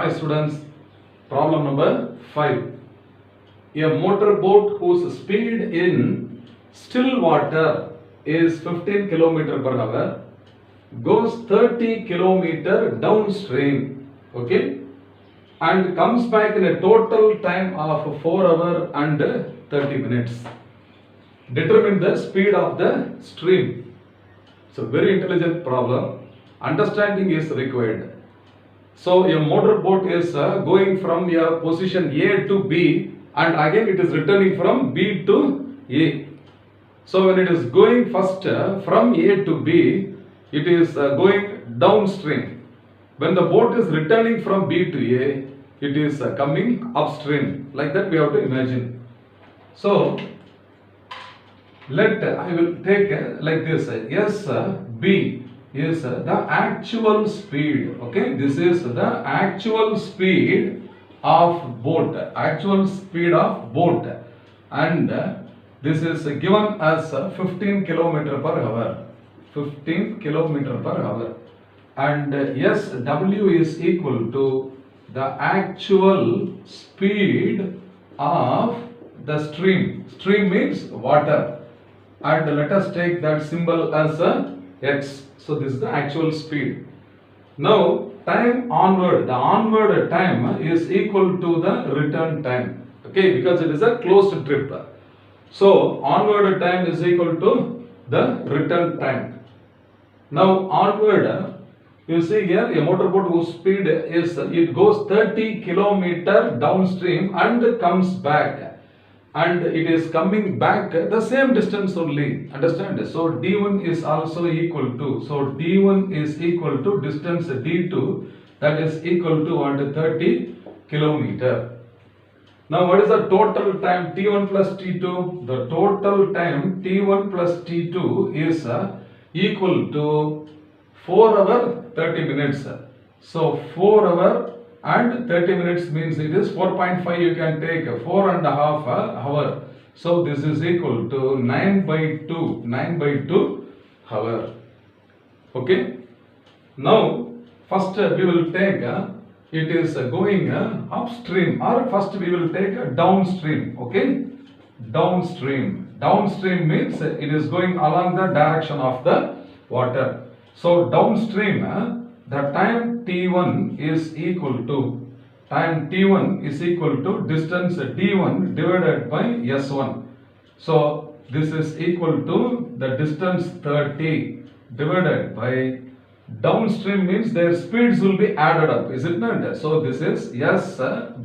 Hi students, problem number 5. A motorboat whose speed in still water is 15 km per hour goes 30 km downstream, okay, and comes back in a total time of 4 hours and 30 minutes. Determine the speed of the stream. It's a very intelligent problem. Understanding is required. So a motorboat is going from a position A to B, and again it is returning from B to A. So when it is going first from A to B, it is going downstream. When the boat is returning from B to A, it is coming upstream. Like that we have to imagine. So I will take like this. Yes, B is the actual speed. Okay, this is the actual speed of boat. Actual speed of boat, and this is given as 15 km per hour. 15 km per hour, and yes, W is equal to the actual speed of the stream. Stream means water, and let us take that symbol as a X. So this is the actual speed. Now time onward, the onward time is equal to the return time. Okay, because it is a closed trip. So onward time is equal to the return time. Now onward, you see here a motorboat whose speed is, it goes 30 km downstream and comes back. And it is coming back the same distance only. Understand? So D1 is also equal to, so D1 is equal to distance D2, that is equal to 30 km. Now what is the total time T1 plus T2? The total time T1 plus T2 is equal to 4 hours 30 minutes. So 4 hours and 30 minutes means it is 4.5, you can take 4.5 hour. So this is equal to 9 by 2 hour. Okay. Now first we will take it is going upstream, or first we will take downstream. Okay. Downstream. Downstream means it is going along the direction of the water. So downstream, the time T1 is equal to, time T1 is equal to distance D1 divided by S1. So this is equal to the distance 30 divided by, downstream means their speeds will be added up, is it not? So this is S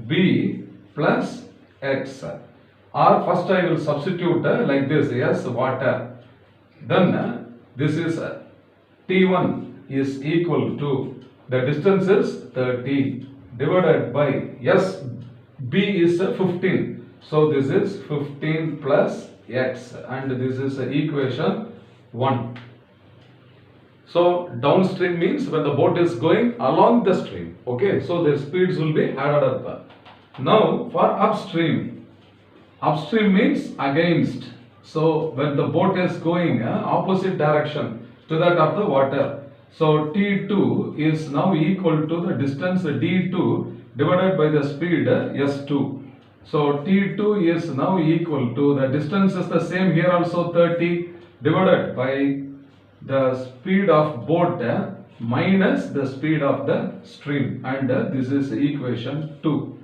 B plus X. Or first I will substitute like this, S water. Then this is T1 is equal to, the distance is 30 divided by S B is 15. So this is 15 plus X, and this is equation 1. So downstream means when the boat is going along the stream. Okay, so the speeds will be added up. Now for upstream, upstream means against. So when the boat is going opposite direction to that of the water, so T2 is now equal to the distance D2 divided by the speed S2. So T2 is now equal to, the distance is the same here also, 30 divided by the speed of boat minus the speed of the stream, and this is equation 2.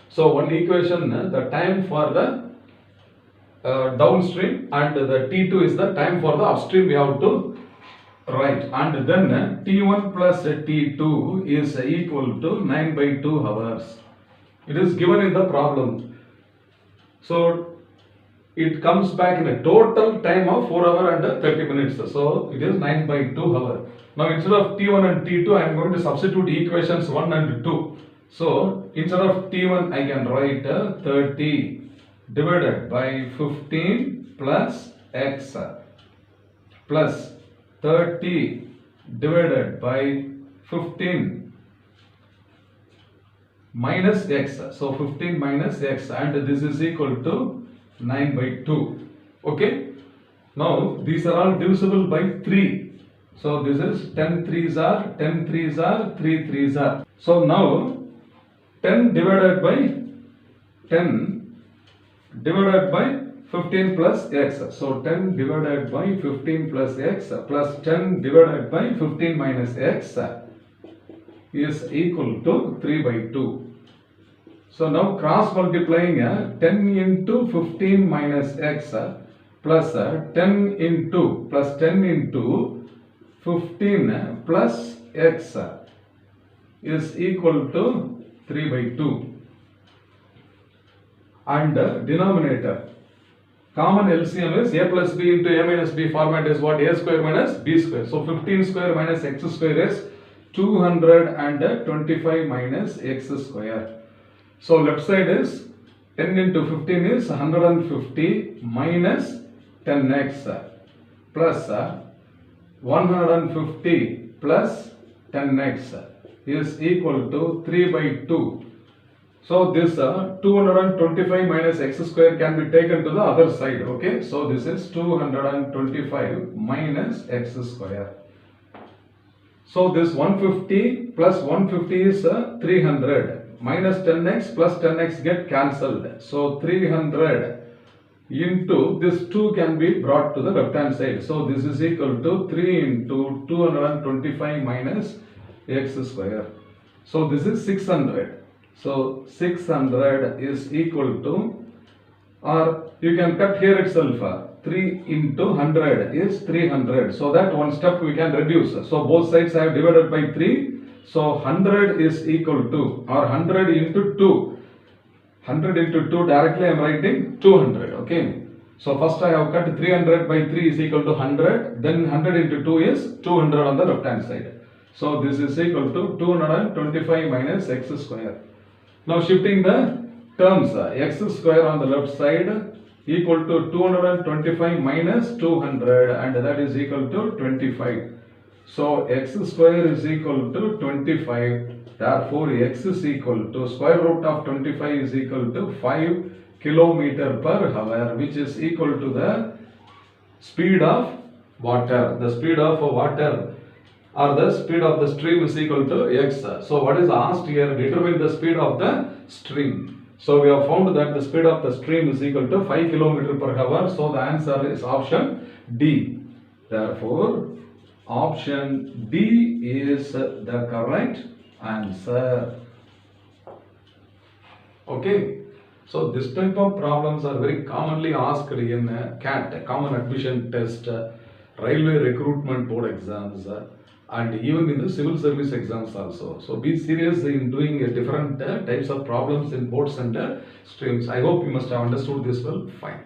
So one equation, the time for the downstream, and the T2 is the time for the upstream we have to write, and then T1 plus T2 is equal to 9 by 2 hours. It is given in the problem. So it comes back in a total time of 4 hours and 30 minutes. So it is 9 by 2 hours. Now instead of T1 and T2, I am going to substitute equations 1 and 2. So instead of T1, I can write 30 divided by 15 plus X plus 30 divided by 15 minus X. So 15 minus X, and this is equal to 9 by 2. Okay. Now these are all divisible by 3. So this is 10 threes are 10 threes are 3 threes are. So now 10 divided by 10 divided by 15 plus x. So 10 divided by 15 plus x plus 10 divided by 15 minus x is equal to 3 by 2. So now cross multiplying 10 into 15 minus x plus 10 into 15 plus x is equal to 3 by 2. And denominator, common LCM is a plus b into a minus b format is what? A square minus b square. So 15 square minus x square is 225 minus x square. So left side is 10 into 15 is 150 minus 10x plus 150 plus 10x is equal to 3 by 2. So this 225 minus x square can be taken to the other side. Okay, so this is 225 minus x square. So this 150 plus 150 is 300 minus 10x plus 10x get cancelled. So 300 into this 2 can be brought to the left hand side. So this is equal to 3 into 225 minus x square. So this is 600. So 600 is equal to, or you can cut here itself, 3 into 100 is 300. So that one step we can reduce. So both sides I have divided by 3. So 100 is equal to, or 100 into 2. 100 into 2 directly I am writing 200. Okay. So first I have cut 300 by 3 is equal to 100. Then 100 into 2 is 200 on the left hand side. So this is equal to 225 minus x square. Now shifting the terms, x square on the left side equal to 225 minus 200 and that is equal to 25. So x square is equal to 25. Therefore x is equal to square root of 25 is equal to 5 kilometer per hour, which is equal to the speed of water. The speed of water or the speed of the stream is equal to x. So what is asked here? Determine the speed of the stream. So we have found that the speed of the stream is equal to 5 km per hour. So the answer is option D. Therefore option D is the correct answer. Okay. So this type of problems are very commonly asked in CAT, Common Admission Test, Railway Recruitment Board exams, and even in the civil service exams also. So be serious in doing different types of problems in boards and streams. I hope you must have understood this well. Fine.